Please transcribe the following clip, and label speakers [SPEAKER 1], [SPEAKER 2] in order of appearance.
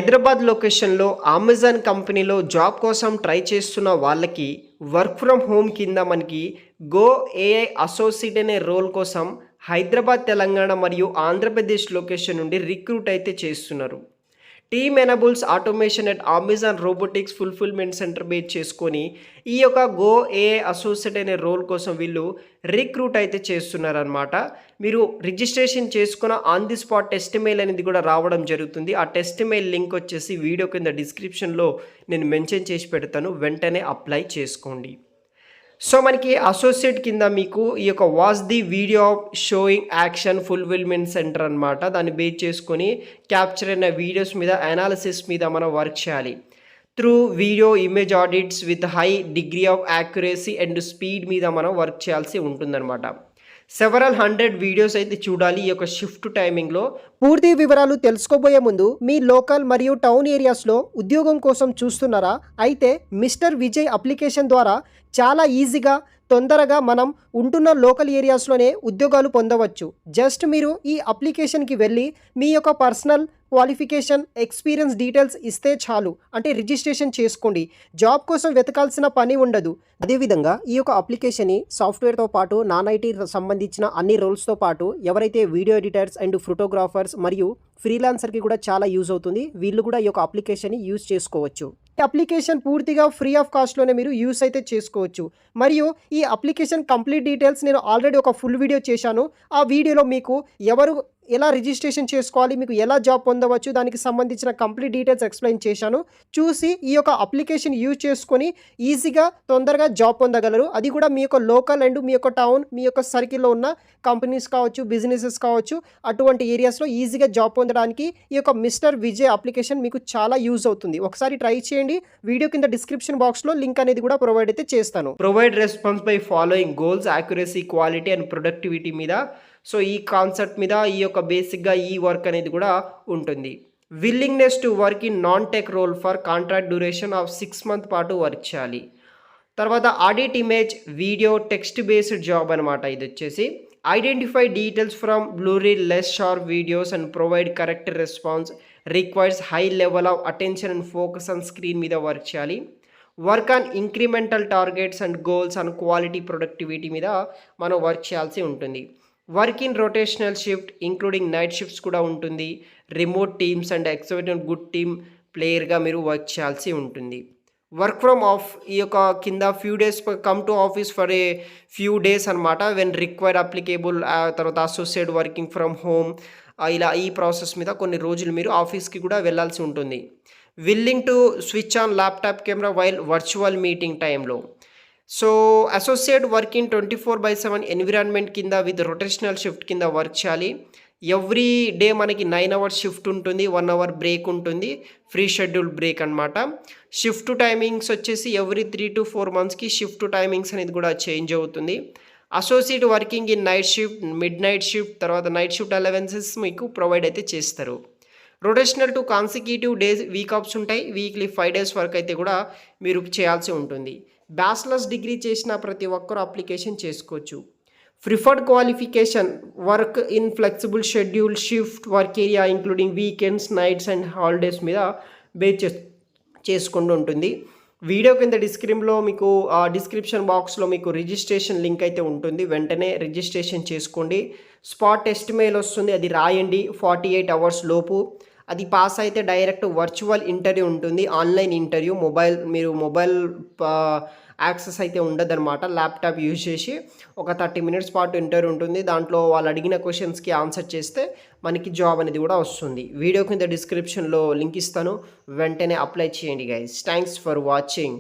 [SPEAKER 1] హైదరాబాద్ లొకేషన్‌లో అమెజాన్ కంపెనీలో జాబ్ కోసం ట్రై చేస్తున్న వాళ్ళకి వర్క్ ఫ్రమ్ హోమ్ కింద మనకి గో ఏఐ అసోసియేట్ అనే రోల్ కోసం హైదరాబాద్, తెలంగాణ మరియు ఆంధ్రప్రదేశ్ లొకేషన్ నుండి రిక్రూట్ అయితే చేస్తున్నారు. Team enables automation at Amazon robotics fulfillment center base చేసుకొని ఈ యొక్క గో ఏఐ అసోసియేట్ అనే రోల్ కోసం వీళ్ళు రిక్రూట్ అయితే చేస్తున్నారనమాట. మీరు రిజిస్ట్రేషన్ చేసుకున్న on the spot test mail అనేది కూడా రావడం జరుగుతుంది. ఆ టెస్ట్ మెయిల్ లింక్ వచ్చేసి వీడియో కింద డిస్క్రిప్షన్లో నేను మెన్షన్ చేసి పెడతాను. వెంటనే అప్లై చేసుకోండి. సో మనకి అసోసియేట్ కింద మీకు ఈ యొక్క watch the video of showing action fulfilment centre అనమాట. దాన్ని బేస్ చేసుకొని క్యాప్చర్ అయిన వీడియోస్ మీద అనాలిసిస్ మీద మనం వర్క్ చేయాలి. Through video image audits with high degree of accuracy and speed మీద మనం వర్క్ చేయాల్సి ఉంటుందన్నమాట. సెవరల్ 100 వీడియోస్ అయితే చూడాలి ఈ యొక్క షిఫ్ట్ టైమింగ్లో. పూర్తి వివరాలు తెలుసుకోబోయే ముందు మీ లోకల్ మరియు టౌన్ ఏరియాస్లో ఉద్యోగం కోసం చూస్తున్నారా? అయితే మిస్టర్ విజయ్ అప్లికేషన్ ద్వారా చాలా ఈజీగా తొందరగా మనం ఉంటున్న లోకల్ ఏరియాస్లోనే ఉద్యోగాలు పొందవచ్చు. జస్ట్ మీరు ఈ అప్లికేషన్కి వెళ్ళి మీ యొక్క పర్సనల్ క్వాలిఫికేషన్, ఎక్స్పీరియన్స్ డీటెయిల్స్ ఇస్తే చాలు. అంటే రిజిస్ట్రేషన్ చేసుకోండి. జాబ్ కోసం వెతకాల్సిన పని ఉండదు. అదేవిధంగా ఈ యొక్క అప్లికేషన్ని సాఫ్ట్వేర్తో పాటు నాన్ ఐటీ సంబంధించిన అన్ని రోల్స్తో పాటు ఎవరైతే వీడియో ఎడిటర్స్ అండ్ ఫోటోగ్రాఫర్స్ మరియు ఫ్రీలాన్సర్కి కూడా చాలా యూజ్ అవుతుంది. వీళ్ళు కూడా ఈ యొక్క అప్లికేషన్ని యూజ్ చేసుకోవచ్చు. ఈ అప్లికేషన్ పూర్తిగా ఫ్రీ ఆఫ్ కాస్ట్లోనే మీరు యూస్ అయితే చేసుకోవచ్చు. మరియు ఈ అప్లికేషన్ కంప్లీట్ డీటెయిల్స్ నేను ఆల్రెడీ ఒక ఫుల్ వీడియో చేశాను. ఆ వీడియోలో మీకు ఎలా రిజిస్ట్రేషన్ చేసుకోవాలి, మీకు ఎలా జాబ్ పొందవచ్చు, దానికి సంబంధించిన కంప్లీట్ డీటెయిల్స్ ఎక్స్ప్లెయిన్ చేశాను. చూసి ఈ యొక్క అప్లికేషన్ యూజ్ చేసుకొని ఈజీగా తొందరగా జాబ్ పొందగలరు. అది కూడా మీ యొక్క లోకల్ అండ్ మీ యొక్క టౌన్, మీ యొక్క సర్కిల్లో ఉన్న కంపెనీస్ కావచ్చు, బిజినెసెస్ కావచ్చు, అటువంటి ఏరియాస్లో ఈజీగా జాబ్ పొందడానికి ఈ యొక్క మిస్టర్ విజయ్ అప్లికేషన్ మీకు చాలా యూజ్ అవుతుంది. ఒకసారి ట్రై చేయండి. వీడియో కింద డిస్క్రిప్షన్ బాక్స్లో లింక్ అనేది కూడా ప్రొవైడ్ అయితే చేస్తాను. Provide response by following goals, accuracy, quality and productivity మీద. సో ఈ కాన్సెప్ట్ మీద ఈ యొక్క బేసిక్గా ఈ వర్క్ అనేది కూడా ఉంటుంది. Willingness to work in non tech role for contract duration of 6 months పాటు వర్క్ చేయాలి. తర్వాత audit image, video, text based job అనమాట. ఇది వచ్చేసి identify details from blurry less sharp videos and provide correct response, requires high level of attention and focus on screen మీద work చేయాలి. Work on incremental targets and goals and quality productivity మీద మనం work చేయాల్సి ఉంటుంది. Work in rotational shift including night shifts కూడా ఉంటుంది. Remote teams and accept good team ప్లేయర్గా మీరు వర్క్ చేయాల్సి ఉంటుంది. వర్క్ ఫ్రమ్ ఆఫ్ ఈ యొక్క కింద few days come to office for a few days అనమాట. వెన్ రిక్వైర్డ్ అప్లికేబుల్, తర్వాత అసోసియేట్ వర్కింగ్ ఫ్రమ్ హోమ్, ఇలా ఈ ప్రాసెస్ మీద కొన్ని రోజులు మీరు ఆఫీస్కి కూడా వెళ్ళాల్సి ఉంటుంది. Willing to switch on laptop camera while virtual meeting టైంలో. సో అసోసియేట్ వర్కింగ్ 24/7 ఎన్విరాన్మెంట్ కింద విత్ రొటేషనల్ షిఫ్ట్ కింద వర్క్ చేయాలి. ఎవ్రీ డే మనకి 9 hours షిఫ్ట్ ఉంటుంది, 1 hour బ్రేక్ ఉంటుంది, ఫ్రీ షెడ్యూల్ బ్రేక్ అనమాట. షిఫ్ట్ టైమింగ్స్ వచ్చేసి ఎవ్రీ 3 to 4 monthsకి షిఫ్ట్ టైమింగ్స్ అనేది కూడా చేంజ్ అవుతుంది. Associate working in night shift, mid night shift, తర్వాత నైట్ షిఫ్ట్ అలవెన్సెస్ మీకు ప్రొవైడ్ అయితే చేస్తారు. Rotational to consecutive days week offs ఉంటాయి. వీక్లీ 5 days వర్క్ అయితే కూడా మీరు చేయాల్సి ఉంటుంది. బ్యాచిలర్స్ డిగ్రీ చేసిన ప్రతి ఒక్కరు అప్లికేషన్ చేసుకోవచ్చు. Preferred qualification work in flexible schedule, shift, work area including weekends, nights and holidays మీద బేస్ చేసుకుంటూ ఉంటుంది. వీడియో కింద డిస్క్రిప్షన్ బాక్స్లో మీకు రిజిస్ట్రేషన్ లింక్ అయితే ఉంటుంది. వెంటనే రిజిస్ట్రేషన్ చేసుకోండి. స్పాట్ టెస్ట్ మెయిల్ వస్తుంది, అది రాయండి 48 hours లోపు. అది పాస్ అయితే డైరెక్ట్ వర్చువల్ ఇంటర్వ్యూ ఉంటుంది, ఆన్లైన్ ఇంటర్వ్యూ. మొబైల్ యాక్సెస్ అయితే ఉండదన్నమాట. ల్యాప్టాప్ యూజ్ చేసి ఒక 30 minutes పాటు ఇంటర్వ్యూ ఉంటుంది. దాంట్లో వాళ్ళు అడిగిన క్వశ్చన్స్కి ఆన్సర్ చేస్తే మనకి జాబ్ అనేది కూడా వస్తుంది. వీడియో కింద డిస్క్రిప్షన్లో లింక్ ఇస్తాను, వెంటనే అప్లై చేయండి గైస్. Thanks for watching.